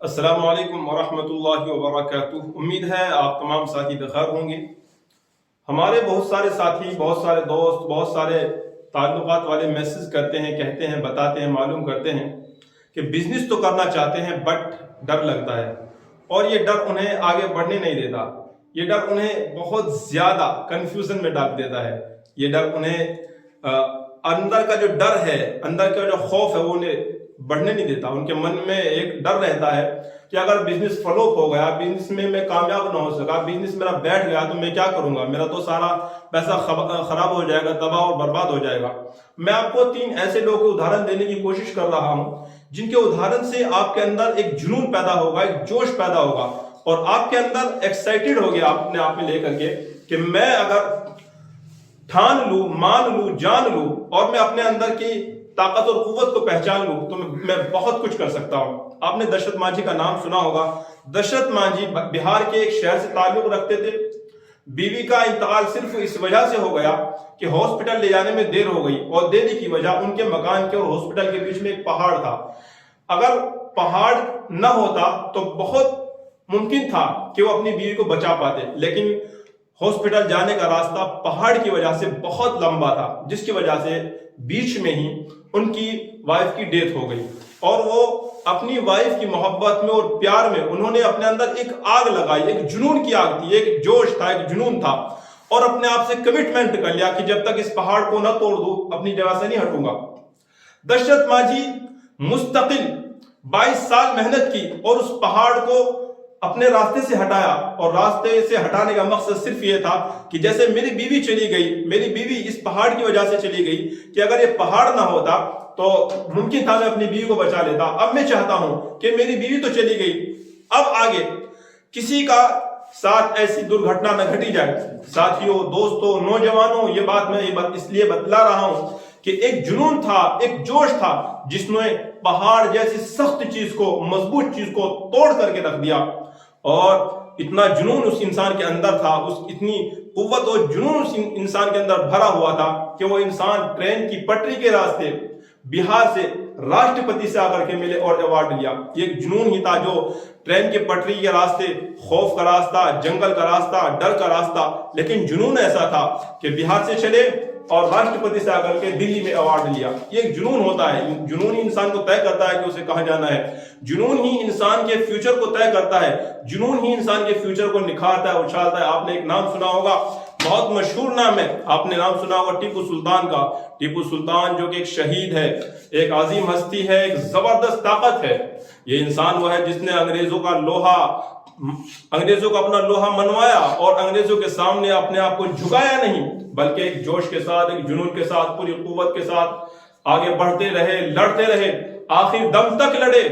السلام علیکم ورحمۃ اللہ وبرکاتہ۔ امید ہے آپ تمام ساتھی بخیر ہوں گے۔ ہمارے بہت سارے ساتھی، بہت سارے دوست، بہت سارے تعلقات والے میسج کرتے ہیں، کہتے ہیں، بتاتے ہیں، معلوم کرتے ہیں کہ بزنس تو کرنا چاہتے ہیں بٹ ڈر لگتا ہے، اور یہ ڈر انہیں آگے بڑھنے نہیں دیتا۔ یہ ڈر انہیں بہت زیادہ کنفیوژن میں ڈال دیتا ہے۔ یہ ڈر انہیں اندر کا جو ڈر ہے، اندر کا جو خوف ہے، وہ انہیں بڑھنے نہیں دیتا۔ ان کے من میں ایک ڈر رہتا ہے کہ اگر بزنس فلوپ ہو گیا، بزنس میں کامیاب نہ ہو سکا، بزنس میرا بیٹھ گیا تو میں کیا کروں گا؟ میرا تو سارا پیسہ خراب ہو جائے گا، تباہ اور برباد ہو جائے گا۔ میں آپ کو 3 ایسے لوگوں کے ادھارن دینے کی کوشش کر رہا ہوں جن کے ادھارن سے آپ کے اندر ایک جنون پیدا ہوگا، ایک جوش پیدا ہوگا، اور آپ کے اندر ایکسائٹیڈ ہو گیا اپنے آپ میں لے کر کے کہ میں اگر ٹھان لوں، مان لوں، جان لوں، اور میں اپنے اندر کی طاقت اور قوت کو پہچان لوں تو میں بہت کچھ کر سکتا ہوں۔ آپ نے دشرت مانجھی کا نام سنا ہوگا۔ دشرت مانجھی بہار کے ایک شہر سے تعلق رکھتے تھے۔ بیوی کا انتقال صرف اس وجہ سے ہو گیا کہ ہاسپٹل لے جانے میں دیر ہو گئی، اور دیری کی وجہ ان کے مکان کے اور ہاسپٹل کے بیچ میں ایک پہاڑ تھا۔ اگر پہاڑ نہ ہوتا تو بہت ممکن تھا کہ وہ اپنی بیوی کو بچا پاتے، لیکن ہاسپٹل جانے کا راستہ پہاڑ کی وجہ سے بہت لمبا تھا، جس کی وجہ سے بیچ میں ہی ان کی وائف کی ڈیتھ ہو گئی، اور وہ اپنی وائف کی محبت میں اور پیار میں انہوں نے اپنے اندر ایک آگ لگائی، ایک جنون کی آگ تھی، ایک جوش تھا، ایک جنون تھا، اور اپنے آپ سے کمٹمنٹ کر لیا کہ جب تک اس پہاڑ کو نہ توڑ دوں اپنی جگہ سے نہیں ہٹوں گا۔ دشرت مانجھی مستقل 22 سال محنت کی اور اس پہاڑ کو اپنے راستے سے ہٹایا، اور راستے سے ہٹانے کا مقصد صرف یہ تھا کہ جیسے میری بیوی چلی گئی، میری بیوی اس پہاڑ کی وجہ سے چلی گئی کہ اگر یہ پہاڑ نہ ہوتا تو ممکن تھا میں اپنی بیوی کو بچا لیتا۔ اب میں چاہتا ہوں کہ میری بیوی تو چلی گئی، اب آگے کسی کا ساتھ ایسی درگھٹنا نہ گھٹی جائے۔ ساتھیوں، دوستوں، نوجوانوں، یہ بات میں اس لیے بتلا رہا ہوں کہ ایک جنون تھا، ایک جوش تھا جس نے پہاڑ جیسی سخت چیز کو، مضبوط چیز کو توڑ کر کے رکھ دیا، اور اتنا جنون اس انسان کے اندر تھا، اتنی قوت اور جنون اس انسان کے اندر بھرا ہوا تھا کہ وہ انسان ٹرین کی پٹری کے راستے بہار سے راشٹرپتی سے آ کر کے ملے اور ایوارڈ لیا۔ یہ ایک جنون ہی تھا جو ٹرین کے پٹری کے راستے، خوف کا راستہ، جنگل کا راستہ، ڈر کا راستہ، لیکن جنون ایسا تھا کہ بہار سے چلے اور راشٹرپتی سے آ کر کے دلی میں ایوارڈ لیا۔ یہ ایک جنون ہوتا ہے۔ جنون ہی انسان کو طے کرتا ہے کہ اسے کہاں جانا ہے۔ جنون ہی انسان کے فیوچر کو طے کرتا ہے۔ جنون ہی انسان کے فیوچر کو نکھارتا ہے، اچھالتا ہے۔ آپ نے ایک نام سنا ہوگا، بہت مشہور نام ہے، آپ نے نام سنا ہوگا ٹیپو سلطان کا۔ ٹیپو سلطان جو کہ ایک شہید ہے، ایک عظیم ہستی ہے، ایک زبردست طاقت ہے۔ یہ انسان وہ ہے جس نے انگریزوں کو اپنا لوہا منوایا، اور انگریزوں کے سامنے اپنے آپ کو جھکایا نہیں، بلکہ ایک جوش کے ساتھ، ایک جنون کے ساتھ، پوری قوت کے ساتھ آگے بڑھتے رہے، لڑتے رہے، آخر دم تک لڑے،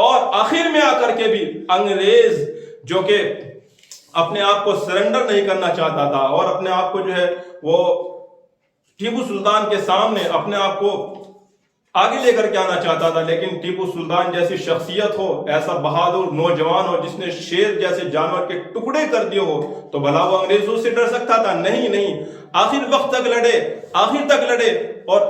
اور آخر میں آ کر کے بھی انگریز جو کہ اپنے آپ کو سرنڈر نہیں کرنا چاہتا تھا، اور اپنے آپ کو جو ہے وہ ٹیپو سلطان کے سامنے اپنے آپ کو آگے لے کر کے آنا چاہتا تھا، لیکن ٹیپو سلطان جیسی شخصیت ہو، ایسا بہادر نوجوان ہو جس نے شیر جیسے جانور کے ٹکڑے کر دیے ہو، تو بھلا وہ انگریزوں سے ڈر سکتا تھا؟ نہیں۔ آخر وقت تک لڑے، آخر تک لڑے، اور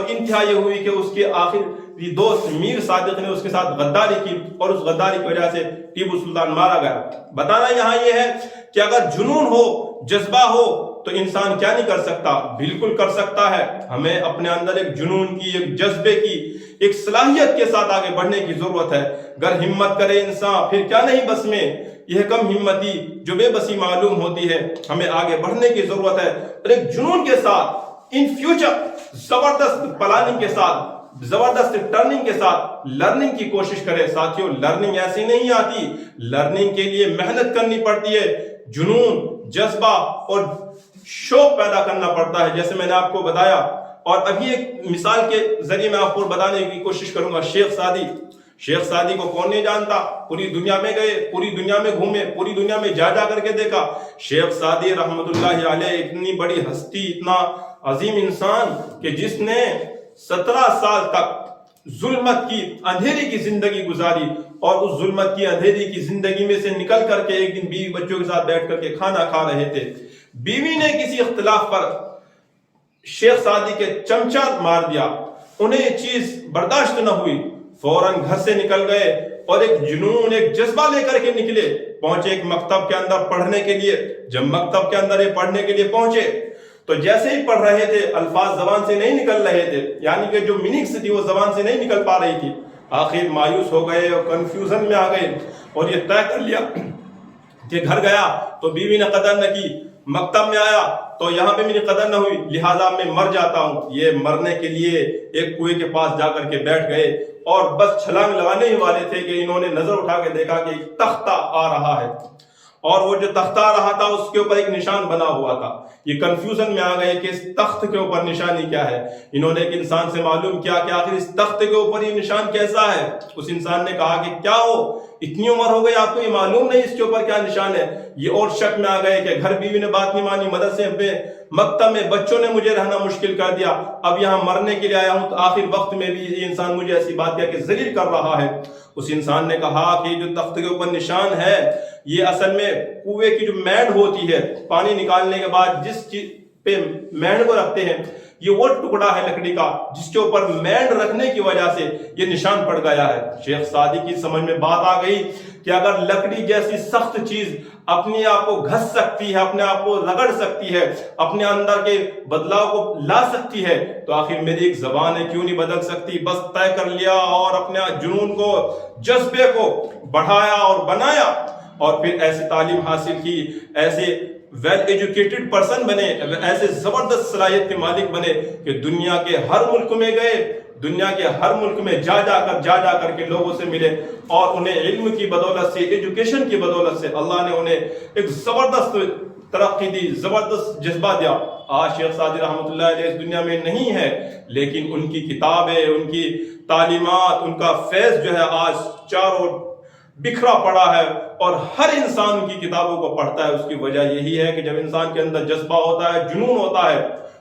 انتہا یہ ہوئی کہ اس کے آخری دوست میر صادق نے اس کے ساتھ غداری کی، اور اس غداری کی وجہ سے ٹیپو سلطان مارا گیا۔ بتانا یہاں یہ ہے کہ اگر جنون ہو، جذبہ ہو، تو انسان کیا نہیں کر سکتا؟ بالکل کر سکتا ہے۔ ہمیں اپنے اندر ایک جنون کی، ایک جذبے کی، ایک صلاحیت کے ساتھ آگے بڑھنے کی ضرورت ہے۔ اگر ہمت کرے انسان پھر کیا نہیں بس میں، یہ کم ہمتی جو بے بسی معلوم ہوتی ہے۔ ہمیں آگے بڑھنے کی ضرورت ہے، اور ایک جنون کے ساتھ ان فیوچر زبردست پلاننگ کے ساتھ، زبردست ٹرننگ کے ساتھ لرننگ کی کوشش کرے۔ ساتھیوں، لرننگ ایسی نہیں آتی، لرننگ کے لیے محنت کرنی پڑتی ہے، جنون، جذبہ اور شوق پیدا کرنا پڑتا ہے، جیسے میں نے آپ کو بتایا۔ اور ابھی ایک مثال کے ذریعے میں آپ کو بتانے کی کوشش کروں گا۔ شیخ سعدی کو کون نہیں جانتا؟ پوری دنیا میں گئے، پوری دنیا میں گھومے، پوری دنیا میں جا کر کے دیکھا۔ شیخ سعدی رحمت اللہ علیہ اتنی بڑی ہستی، اتنا عظیم انسان کہ جس نے 17 سال تک ظلمت کی اندھیری کی زندگی گزاری، اور اس ظلمت کی اندھیری کی زندگی میں سے نکل کر کے ایک دن بیوی بچوں کے ساتھ بیٹھ کر کے کھانا کھا رہے تھے۔ بیوی نے کسی اختلاف پر شیخ سعدی کے چمچہ مار دیا، انہیں یہ چیز برداشت نہ ہوئی، फौरन घर से निकल गए और एक जुनून, एक जज्बा लेकर के निकले, पहुंचे एक मकतब के अंदर पढ़ने के लिए। जब मकतब के अंदर ये पढ़ने के लिए पहुंचे तो जैसे ही पढ़ रहे थे अल्फाज जबान से नहीं निकल रहे थे, यानी कि जो मीनिंग्स थी वो जबान से नहीं निकल पा रही थी। आखिर मायूस हो गए और कंफ्यूजन में आ गए और ये तय कर लिया कि घर गया तो बीवी ने कदर न की, मकतब में आया तो यहाँ पे मेरी कदर न हुई, लिहाजा मैं मर जाता हूँ। ये मरने के लिए एक कुएं के पास जाकर के बैठ गए और बस छलांग लगाने ही वाले थे कि इन्होंने नजर उठा के देखा कि एक तख्ता आ रहा है और वो जो तख्ता आ रहा था उसके ऊपर एक निशान बना हुआ था। ये कंफ्यूजन में आ गए कि इस तख्त के ऊपर निशानी क्या है। इन्होंने एक इंसान से मालूम किया कि आखिर इस तख्त के ऊपर ये निशान कैसा है। उस इंसान ने कहा कि क्या हो, इतनी उम्र हो गई आपको ये मालूम नहीं इसके ऊपर क्या निशान है। ये और शक में आ गए कि घर बीवी ने बात नहीं मानी, मदरसे में मकतब में बच्चों ने मुझे रहना मुश्किल कर दिया, अब यहाँ मरने के लिए आया हूँ तो आखिर वक्त में भी ये इंसान मुझे ऐसी बात कह के जलील कर रहा है। उस इंसान ने कहा कि जो तख्त के ऊपर निशान है ये असल में कुएं की जो मैंड होती है, पानी निकालने के बाद जिस चीज पे मैंड को रखते हैं, ये वो टुकड़ा है लकड़ी का जिसके ऊपर मैंड रखने की वजह से ये निशान पड़ गया है। शेख सादी की समझ में बात आ गई कि अगर लकड़ी जैसी सख्त चीज अपने आप को घस सकती है, अपने आप को रगड़ सकती है, अपने अंदर के बदलाव को ला सकती है, तो आखिर मेरी एक जबान है क्यों नहीं बदल सकती। बस तय कर लिया और अपने जुनून को, जज्बे को बढ़ाया और बनाया और फिर ऐसी तालीम हासिल की, ऐसे वेल एजुकेटेड पर्सन बने, ऐसे जबरदस्त सलाहियत के मालिक बने कि दुनिया के हर मुल्क में गए, दुनिया के हर मुल्क में जा जाकर के लोगों से मिले और उन्हें इल्म की बदौलत से, एजुकेशन की बदौलत से अल्लाह ने उन्हें एक जबरदस्त तरक्की दी, जबरदस्त जज्बा दिया। आज शेख सादी रहमतुल्लाह अलैह इस दुनिया में नहीं है, लेकिन उनकी किताबें, उनकी तालीमात, उनका फैज जो है आज चारों बिखरा पड़ा है और हर इंसान की किताबों को पढ़ता है। उसकी वजह यही है कि जब इंसान के अंदर जज्बा होता है, जुनून होता है,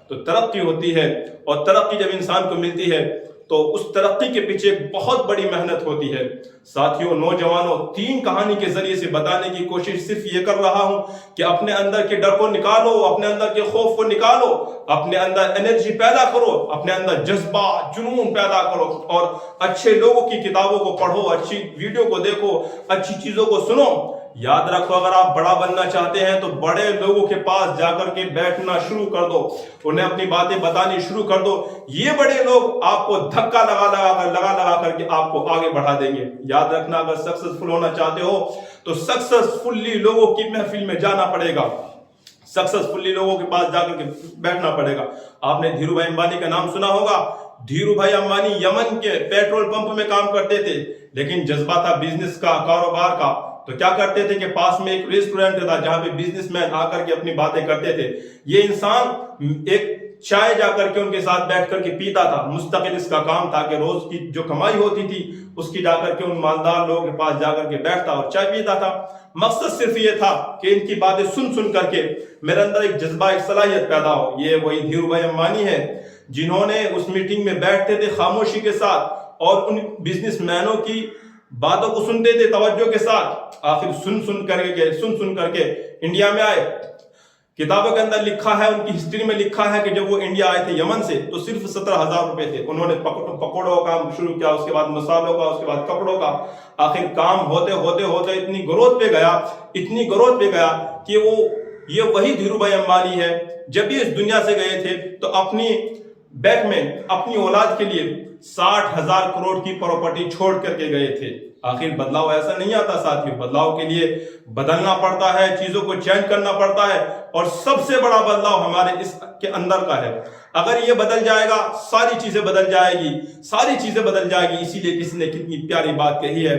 तो तरक्की होती है और तरक्की जब इंसान को मिलती है तो उस तरक्की के पीछे बहुत बड़ी मेहनत होती है। साथियों, नौजवानों, 3 कहानी के जरिए से बताने की कोशिश सिर्फ ये कर रहा हूं कि अपने अंदर के डर को निकालो, अपने अंदर के खौफ को निकालो, अपने अंदर एनर्जी पैदा करो, अपने अंदर जज्बा, जुनून पैदा करो और अच्छे लोगों की किताबों को पढ़ो, अच्छी वीडियो को देखो, अच्छी चीजों को सुनो। याद रखो, अगर आप बड़ा बनना चाहते हैं तो बड़े लोगों के पास जाकर के बैठना शुरू कर दो, उन्हें अपनी बातें बतानी शुरू कर दो। ये बड़े लोग आपको धक्का लगा करके आपको आगे बढ़ा देंगे। याद रखना, अगर सक्सेसफुल होना चाहते हो तो सक्सेसफुली लोगों की महफिल में जाना पड़ेगा, सक्सेसफुली लोगों के पास जाकर के बैठना पड़ेगा। आपने धीरू भाई अंबानी का नाम सुना होगा। धीरू भाई अंबानी यमन के पेट्रोल पंप में काम करते थे, लेकिन जज्बा था बिजनेस का, कारोबार का। तो क्या करते थे कि पास में एक रेस्टोरेंट था जहां पे बिजनेसमैन आकर के अपनी बातें करते थे। ये इंसान एक चाय जाकर के उनके साथ बैठ करके पीता था। मुस्तकिल इसका काम था कि रोज की जो कमाई होती थी उसकी जाकर के उन मालदार लोगों के पास जाकर के बैठता और चाय पीता था। मकसद सिर्फ ये था कि इनकी बातें सुन सुन करके मेरे अंदर एक जज्बा, एक सलाहियत पैदा हो। ये वही धीरू भाई अंबानी है जिन्होंने उस मीटिंग में बैठते थे खामोशी के साथ और उन बिजनेसमैनों की बातों को सुनते थे तवज्जो के साथ। आखिर सुन सुन करके इंडिया में आए। किताबों के अंदर लिखा है, उनकी हिस्ट्री में लिखा है कि जब वो इंडिया आए थे यमन से तो सिर्फ 17,000 रुपए थे। उन्होंने पकौड़ों का काम शुरू किया, उसके बाद मसालों का, उसके बाद कपड़ों का। आखिर काम होते होते इतनी ग्रोथ पे गया कि वो ये वही धीरू भाई अंबानी है। जब भी इस दुनिया से गए थे तो अपनी बैक में अपनी औलाद के लिए 60,000 करोड़ की प्रॉपर्टी छोड़ करके गए थे। आखिर बदलाव ऐसा नहीं आता साथियों, बदलाव के लिए बदलना पड़ता है, चीजों को चेंज करना पड़ता है और सबसे बड़ा बदलाव हमारे इसके अंदर का है। अगर ये बदल जाएगा सारी चीजें बदल जाएगी। इसीलिए किसी ने कितनी प्यारी बात कही है,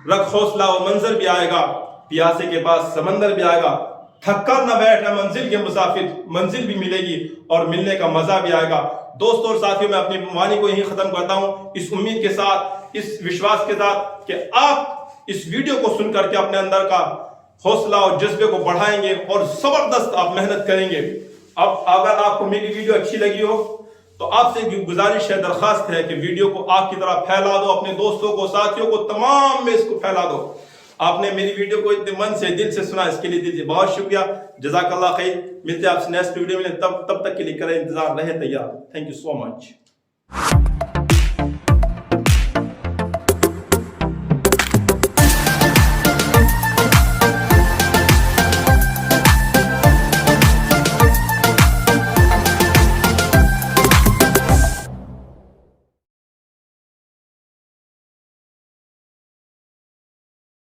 रख हौसला वो मंजर भी आएगा, प्यासे के पास समंदर भी आएगा। थक कर न बैठना मंजिल के मुसाफिर, मंजिल भी मिलेगी और मिलने का मजा भी आएगा। दोस्तों और साथियों, मैं अपनी वाणी को यहीं खत्म करता हूं इस उम्मीद के साथ, इस विश्वास के साथ कि आप इस वीडियो को सुनकर के अपने अंदर का हौसला और जज्बे को बढ़ाएंगे और जबरदस्त आप मेहनत करेंगे। अब अगर आपको मेरी वीडियो अच्छी लगी हो तो आपसे गुजारिश है, दरखास्त है कि वीडियो को आग की तरह फैला दो, अपने दोस्तों को, साथियों को, तमाम में इसको फैला दो। आपने मेरी वीडियो को इतने मन से, दिल से सुना, इसके लिए दिल से बहुत शुक्रिया। जज़ाकल्लाह खैर। मिलते हैं आपसे नेक्स्ट वीडियो में, तब तक के लिए करें इंतजार, रहे तैयार। Thank you so much.